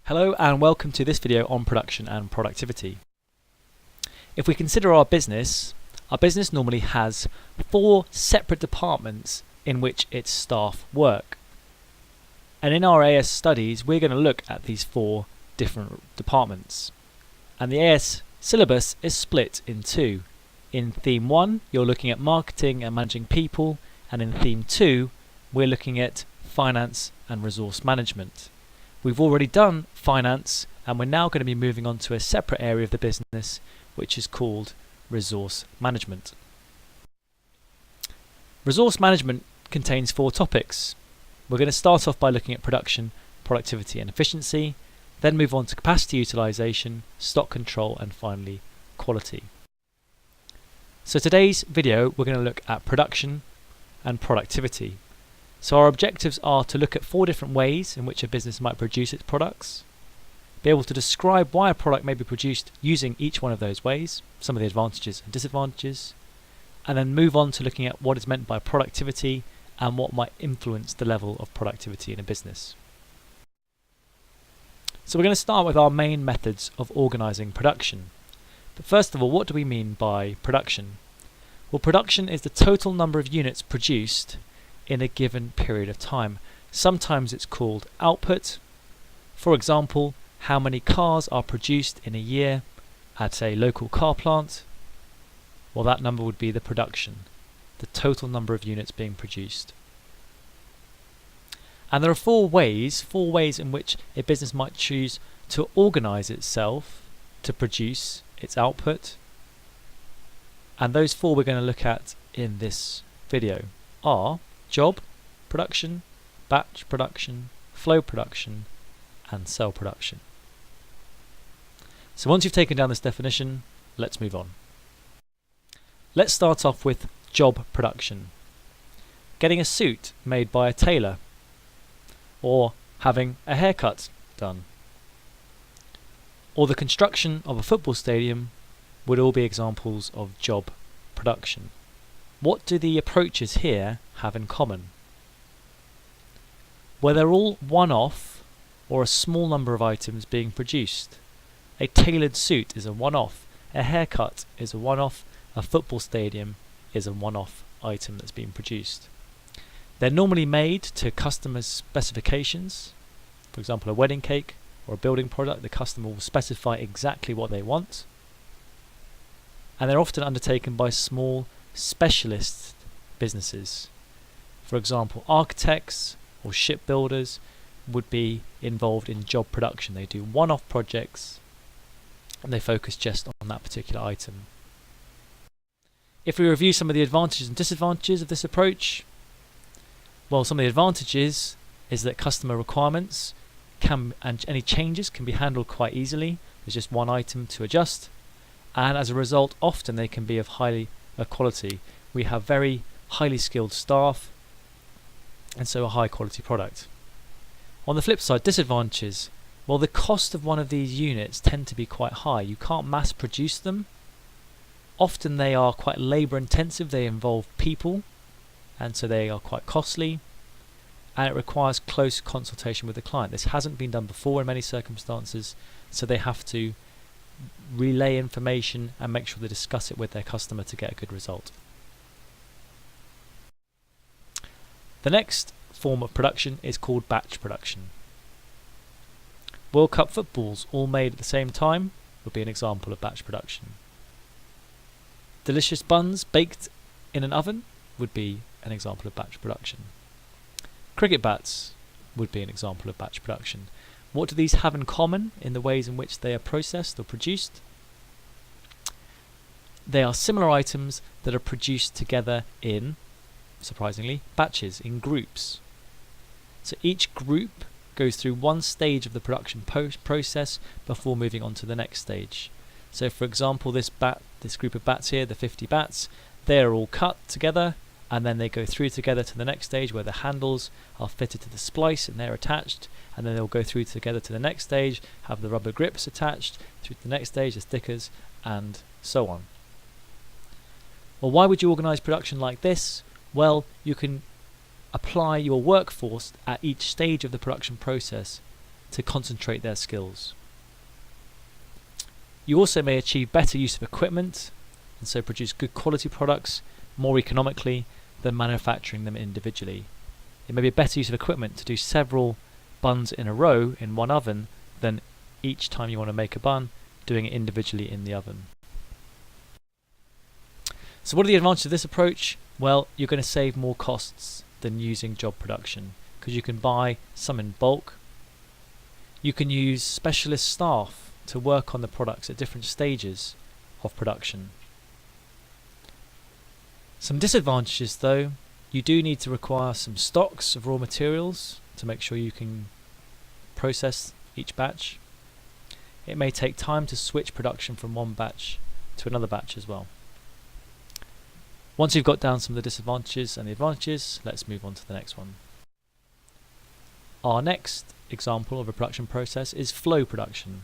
Hello and welcome to this video on production and productivity. If we consider our business normally has 4 separate departments in which its staff work. And in our AS studies, we're going to look at these 4 different departments. And the AS syllabus is split in 2. In Theme 1, you're looking at marketing and managing people, and in Theme 2, we're looking at finance and resource management. We've already done finance, and we're now going to be moving on to a separate area of the business, which is called resource management. Resource management contains 4 topics. We're going to start off by looking at production, productivity and efficiency, then move on to capacity utilization, stock control, and finally quality. So today's video, we're going to look at production and productivity. So our objectives are to look at 4 different ways in which a business might produce its products, be able to describe why a product may be produced using each one of those ways, some of the advantages and disadvantages, and then move on to looking at what is meant by productivity and what might influence the level of productivity in a business. So we're going to start with our main methods of organising production. But first of all, what do we mean by production? Well, production is the total number of units produced in a given period of time. Sometimes it's called output. For example, how many cars are produced in a year at a local car plant? Well, that number would be the production, the total number of units being produced. And there are 4 ways in which a business might choose to organise itself to produce its output. And those 4 we're going to look at in this video are job production, batch production, flow production, and cell production. So once you've taken down this definition, let's move on. Let's start off with job production. Getting a suit made by a tailor, or having a haircut done, or the construction of a football stadium would all be examples of job production. What do the approaches here have in common? Well, they're all one-off or a small number of items being produced. A tailored suit is a one-off, a haircut is a one-off, a football stadium is a one-off item that's being produced. They're normally made to customers' specifications. For example, a wedding cake or a building product, the customer will specify exactly what they want. And they're often undertaken by small specialist businesses. For example, architects or shipbuilders would be involved in job production. They do one-off projects and they focus just on that particular item. If we review some of the advantages and disadvantages of this approach, well, some of the advantages is that customer requirements and any changes can be handled quite easily. There's just one item to adjust, and as a result, often they can be of high quality. We have very highly skilled staff, and so a high quality product. On the flip side, disadvantages. Well, the cost of one of these units tend to be quite high. You can't mass produce them. Often they are quite labour intensive. They involve people, and so they are quite costly, and it requires close consultation with the client. This hasn't been done before in many circumstances, so they have to relay information and make sure they discuss it with their customer to get a good result. The next form of production is called batch production. World Cup footballs all made at the same time would be an example of batch production. Delicious buns baked in an oven would be an example of batch production. Cricket bats would be an example of batch production. What do these have in common in the ways in which they are processed or produced? They are similar items that are produced together in, surprisingly, batches, in groups. So each group goes through one stage of the production process before moving on to the next stage. So for example, this group of bats here, the 50 bats, they're all cut together, and then they go through together to the next stage where the handles are fitted to the splice and they're attached, and then they'll go through together to the next stage, have the rubber grips attached, through to the next stage, the stickers, and so on. Well, why would you organise production like this? Well, you can apply your workforce at each stage of the production process to concentrate their skills. You also may achieve better use of equipment and so produce good quality products more economically than manufacturing them individually. It may be a better use of equipment to do several buns in a row in one oven than each time you want to make a bun, doing it individually in the oven. So what are the advantages of this approach? Well, you're going to save more costs than using job production because you can buy some in bulk. You can use specialist staff to work on the products at different stages of production. Some disadvantages though, you do need to require some stocks of raw materials to make sure you can process each batch. It may take time to switch production from one batch to another batch as well. Once you've got down some of the disadvantages and the advantages, let's move on to the next one. Our next example of a production process is flow production.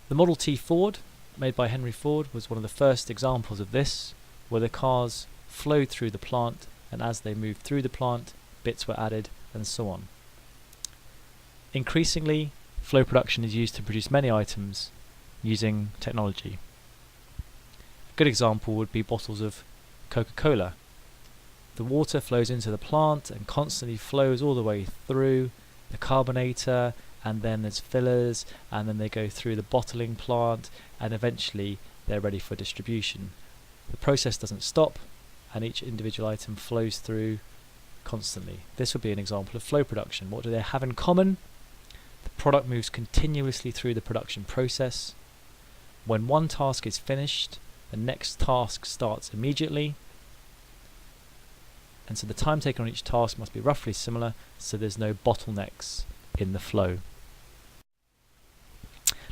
The Model T Ford, made by Henry Ford, was one of the first examples of this, where the cars flowed through the plant, and as they moved through the plant, bits were added and so on. Increasingly, flow production is used to produce many items using technology. A good example would be bottles of Coca-Cola. The water flows into the plant and constantly flows all the way through the carbonator, and then there's fillers, and then they go through the bottling plant, and eventually they're ready for distribution. The process doesn't stop, and each individual item flows through constantly. This would be an example of flow production. What do they have in common? The product moves continuously through the production process. When one task is finished, the next task starts immediately, and so the time taken on each task must be roughly similar, so there's no bottlenecks in the flow.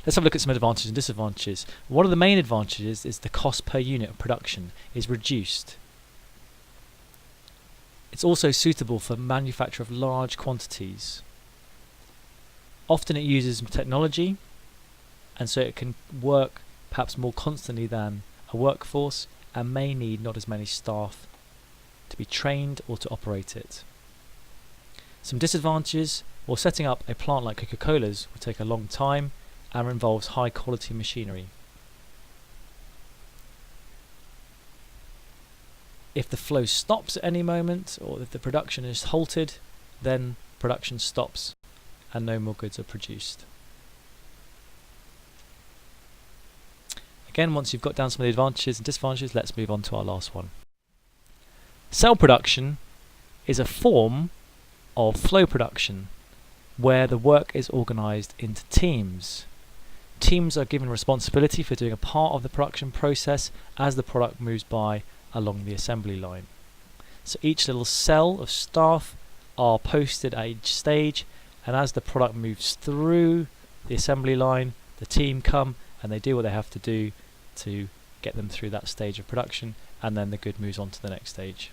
Let's have a look at some advantages and disadvantages. One of the main advantages is the cost per unit of production is reduced. It's also suitable for manufacture of large quantities. Often it uses technology, and so it can work perhaps more constantly than a workforce, and may need not as many staff to be trained or to operate it. Some disadvantages: well, setting up a plant like Coca-Cola's will take a long time and involves high quality machinery. If the flow stops at any moment, or if the production is halted, then production stops and no more goods are produced. Again, once you've got down some of the advantages and disadvantages, let's move on to our last one. Cell production is a form of flow production where the work is organised into teams. Teams are given responsibility for doing a part of the production process as the product moves by along the assembly line. So each little cell of staff are posted at each stage, and as the product moves through the assembly line, the team come and they do what they have to do to get them through that stage of production, and then the good moves on to the next stage.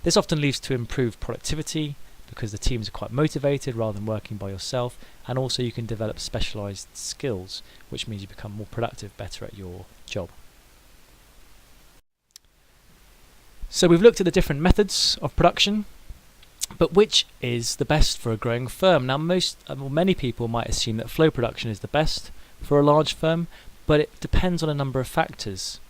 This often leads to improved productivity because the teams are quite motivated rather than working by yourself, and also you can develop specialised skills, which means you become more productive, better at your job. So we've looked at the different methods of production, but which is the best for a growing firm? Now many people might assume that flow production is the best for a large firm, but it depends on a number of factors.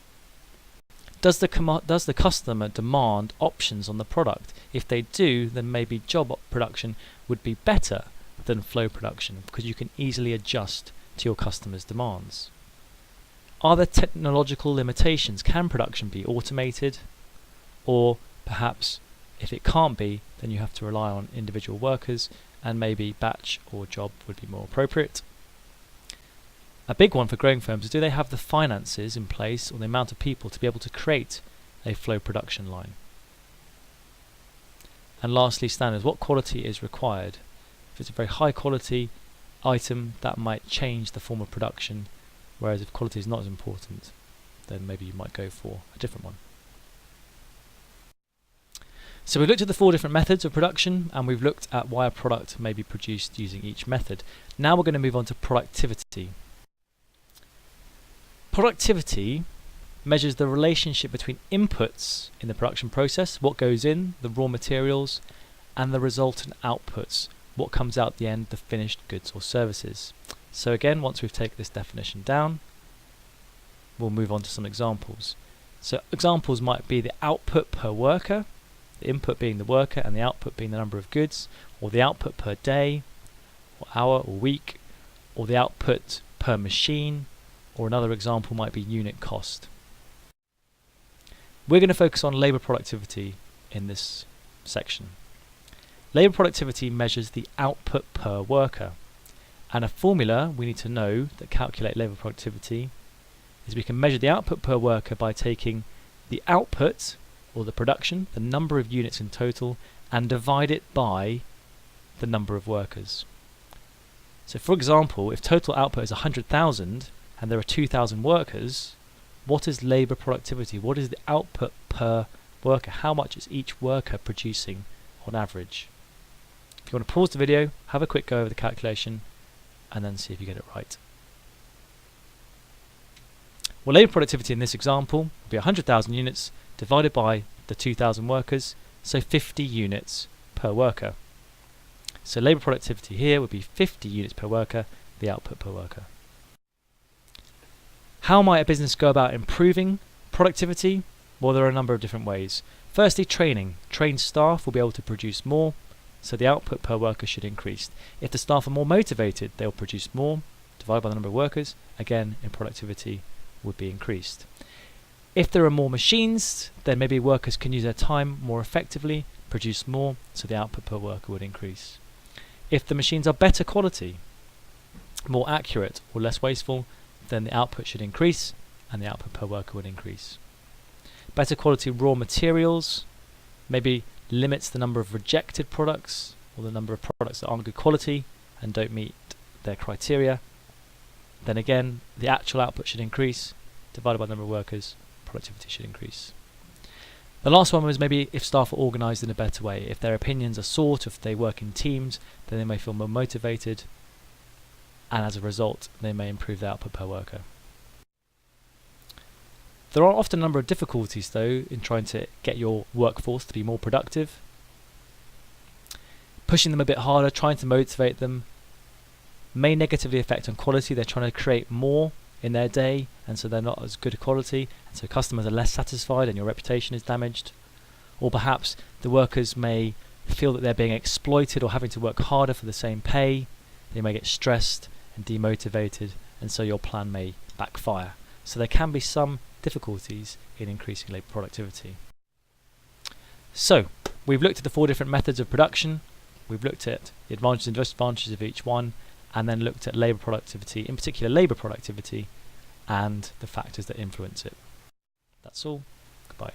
Does the customer demand options on the product? If they do, then maybe job production would be better than flow production because you can easily adjust to your customer's demands. Are there technological limitations? Can production be automated? Or perhaps if it can't be, then you have to rely on individual workers, and maybe batch or job would be more appropriate. A big one for growing firms is, do they have the finances in place or the amount of people to be able to create a flow production line? And lastly, standards. What quality is required? If it's a very high quality item, that might change the form of production, whereas if quality is not as important, then maybe you might go for a different one. So we've looked at the 4 different methods of production, and we've looked at why a product may be produced using each method. Now we're going to move on to productivity. Productivity measures the relationship between inputs in the production process, what goes in, the raw materials, and the resultant outputs, what comes out at the end, the finished goods or services. So again, once we've taken this definition down, we'll move on to some examples. So examples might be the output per worker, the input being the worker and the output being the number of goods, or the output per day, or hour, or week, or the output per machine, or another example might be unit cost. We're going to focus on labour productivity in this section. Labour productivity measures the output per worker, and a formula we need to know that calculate labour productivity is we can measure the output per worker by taking the output, or the production, the number of units in total, and divide it by the number of workers. So for example, if total output is 100,000 and there are 2,000 workers, what is labour productivity? What is the output per worker? How much is each worker producing on average? If you want to pause the video, have a quick go over the calculation, and then see if you get it right. Well, labour productivity in this example will be 100,000 units divided by the 2,000 workers, so 50 units per worker. So labour productivity here would be 50 units per worker, the output per worker. How might a business go about improving productivity? Well, there are a number of different ways. Firstly, training. Trained staff will be able to produce more, so the output per worker should increase. If the staff are more motivated, they'll produce more, divided by the number of workers, again, in productivity would be increased. If there are more machines, then maybe workers can use their time more effectively, produce more, so the output per worker would increase. If the machines are better quality, more accurate or less wasteful, then the output should increase and the output per worker would increase. Better quality raw materials maybe limits the number of rejected products or the number of products that aren't good quality and don't meet their criteria. Then again, the actual output should increase, divided by the number of workers, productivity should increase. The last one was maybe if staff are organised in a better way. If their opinions are sought, if they work in teams, then they may feel more motivated, and as a result, they may improve the output per worker. There are often a number of difficulties, though, in trying to get your workforce to be more productive. Pushing them a bit harder, trying to motivate them, may negatively affect on quality. They're trying to create more in their day, and so they're not as good a quality, and so customers are less satisfied and your reputation is damaged. Or perhaps the workers may feel that they're being exploited or having to work harder for the same pay. They may get stressed and demotivated, and so your plan may backfire. So there can be some difficulties in increasing labour productivity. So we've looked at the 4 different methods of production, we've looked at the advantages and disadvantages of each one, and then looked at labour productivity, in particular labour productivity, and the factors that influence it. That's all. Goodbye.